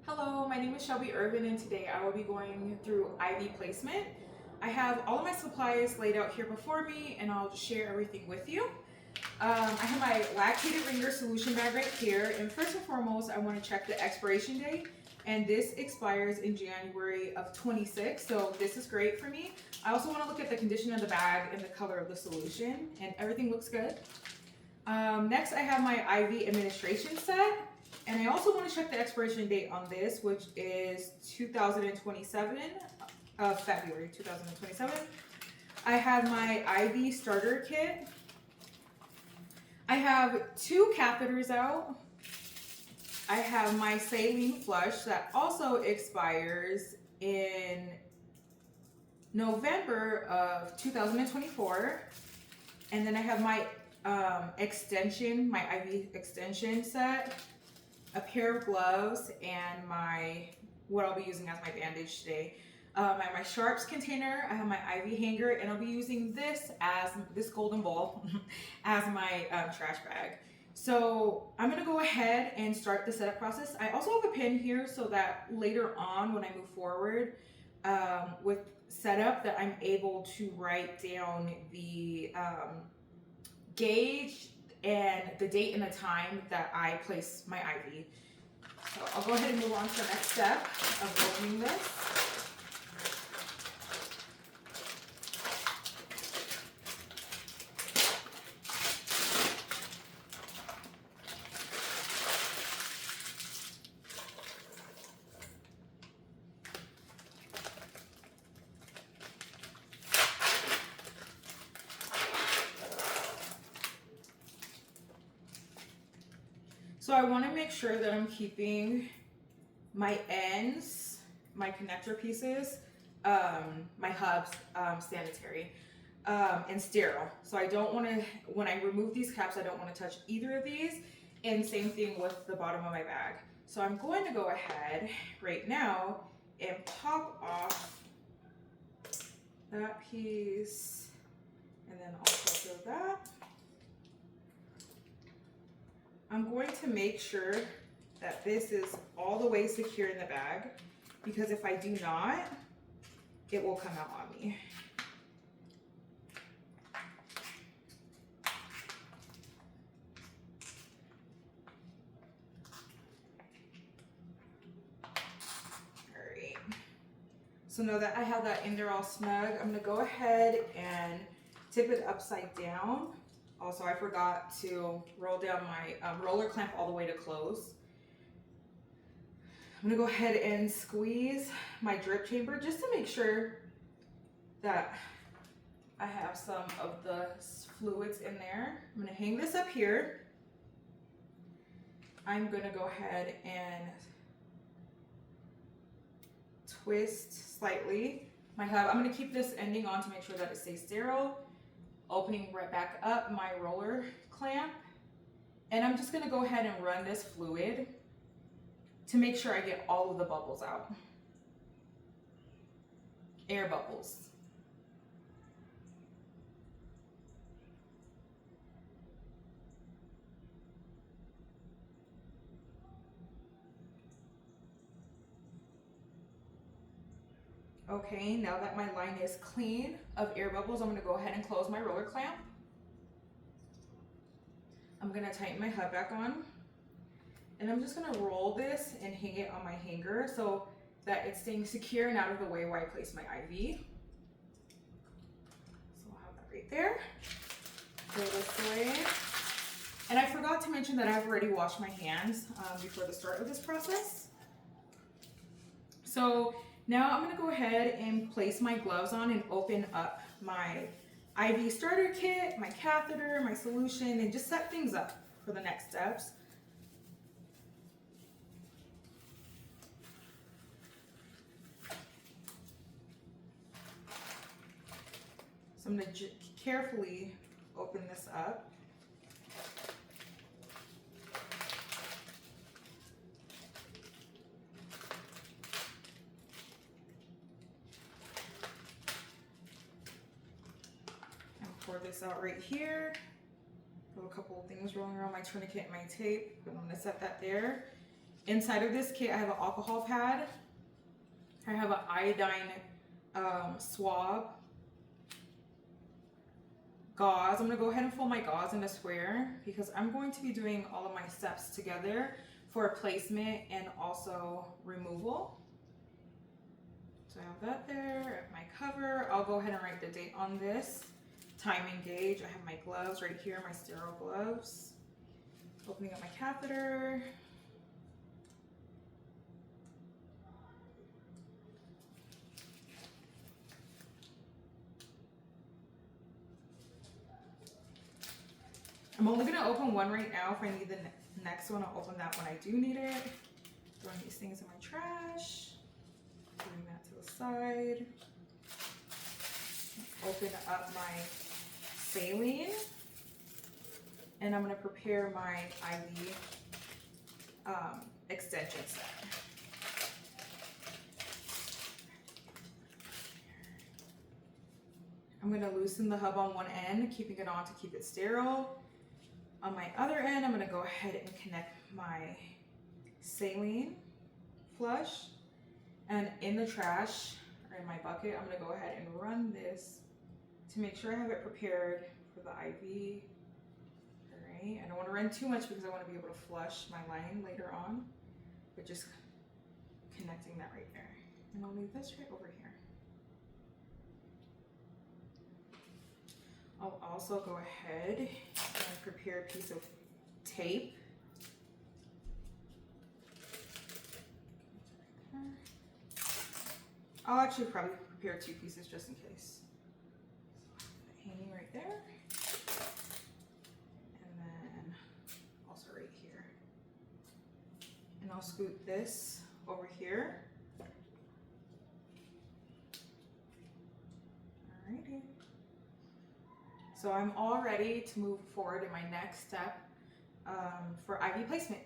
Hello, my name is Shelby Irvin and today I will be going through IV placement. I have all of my supplies laid out here before me and I'll just share everything with you. I have my lactated ringer solution bag right here, and first and foremost I want to check the expiration date, and this expires in January of 26, so this is great for me. I also want to look at the condition of the bag and the color of the solution, and everything looks good. Next I have my IV administration set. And I also want to check the expiration date on this, which is 2027, February 2027. I have my IV starter kit. I have 2 catheters out. I have my saline flush that also expires in November of 2024. And then I have my extension, my IV extension set, a pair of gloves, and what I'll be using as my bandage today. I have my sharps container, I have my IV hanger, and I'll be using this golden bowl as my trash bag. So I'm gonna go ahead and start the setup process. I also have a pen here so that later on when I move forward with setup that I'm able to write down the gauge and the date and the time that I place my IV. So I'll go ahead and move on to the next step of opening this. So I want to make sure that I'm keeping my ends, my connector pieces, my hubs sanitary and sterile. So I don't want to, when I remove these caps, I don't want to touch either of these. And same thing with the bottom of my bag. So I'm going to go ahead right now and pop off that piece, and then also that. I'm going to make sure that this is all the way secure in the bag, because if I do not, it will come out on me. All right. So now that I have that in there all snug, I'm gonna go ahead and tip it upside down. Also, I forgot to roll down my roller clamp all the way to close. I'm gonna go ahead and squeeze my drip chamber just to make sure that I have some of the fluids in there. I'm gonna hang this up here. I'm gonna go ahead and twist slightly my hub. I'm gonna keep this ending on to make sure that it stays sterile. Opening right back up my roller clamp, and I'm just gonna go ahead and run this fluid to make sure I get all of the bubbles out. Air bubbles. Okay, now that my line is clean of air bubbles, I'm gonna go ahead and close my roller clamp. I'm gonna tighten my hub back on, and I'm just gonna roll this and hang it on my hanger so that it's staying secure and out of the way where I place my IV. So I'll have that right there. Go this way. And I forgot to mention that I've already washed my hands before the start of this process. So now I'm gonna go ahead and place my gloves on and open up my IV starter kit, my catheter, my solution, and just set things up for the next steps. So I'm gonna carefully open this up. Pour this out right here. Got a couple of things rolling around, my tourniquet and my tape, but I'm gonna set that there. Inside of this kit, I have an alcohol pad. I have an iodine swab, gauze. I'm gonna go ahead and fold my gauze in a square because I'm going to be doing all of my steps together for placement and also removal. So I have that there, my cover. I'll go ahead and write the date on this. Timing gauge. I have my gloves right here, my sterile gloves. Opening up my catheter. I'm only gonna open one right now. If I need the next one, I'll open that when I do need it. Throwing these things in my trash. Putting that to the side. Open up my saline. And I'm gonna prepare my IV extension set. I'm gonna loosen the hub on one end, keeping it on to keep it sterile. On my other end, I'm gonna go ahead and connect my saline flush. And in the trash, or in my bucket, I'm gonna go ahead and run this to make sure I have it prepared for the IV. All right, I don't wanna run too much because I wanna be able to flush my line later on, but just connecting that right there. And I'll leave this right over here. I'll also go ahead and prepare a piece of tape. I'll actually probably prepare 2 pieces just in case. Hanging right there. And then also right here. And I'll scoot this over here. Alrighty. So I'm all ready to move forward in my next step for IV placement.